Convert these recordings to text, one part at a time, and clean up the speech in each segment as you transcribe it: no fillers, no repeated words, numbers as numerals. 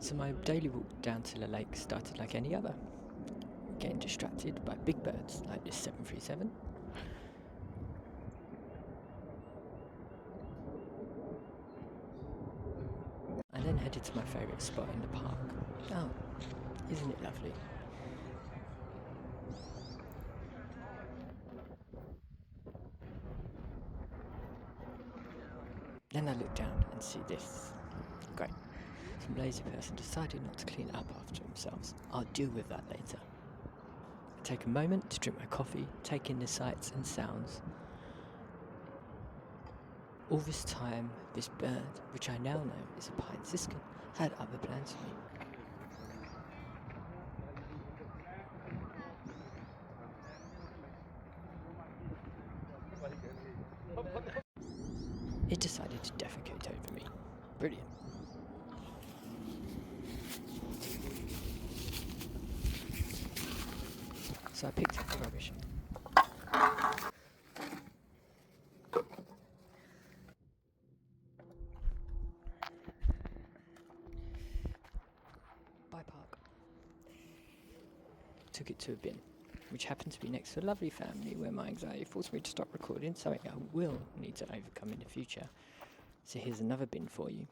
So my daily walk down to the lake started like any other, getting distracted by big birds like this 737. I then headed to my favourite spot in the park. Oh, isn't it lovely? Then I look down and see this. Great. Some lazy person decided not to clean up after themselves. I'll deal with that later. I take a moment to drink my coffee, take in the sights and sounds. All this time, this bird, which I now know is a pine siskin, had other plans for me. It decided to defecate over me. Brilliant. So I picked up the rubbish. Bye park. Took it to a bin, which happened to be next to a lovely family where my anxiety forced me to stop recording, something I will need to overcome in the future. So here's another bin for you.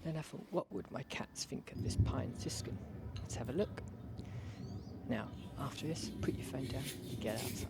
Then I thought, what would my cats think of this pine siskin? Let's have a look. Now, after this, put your phone down and get outside.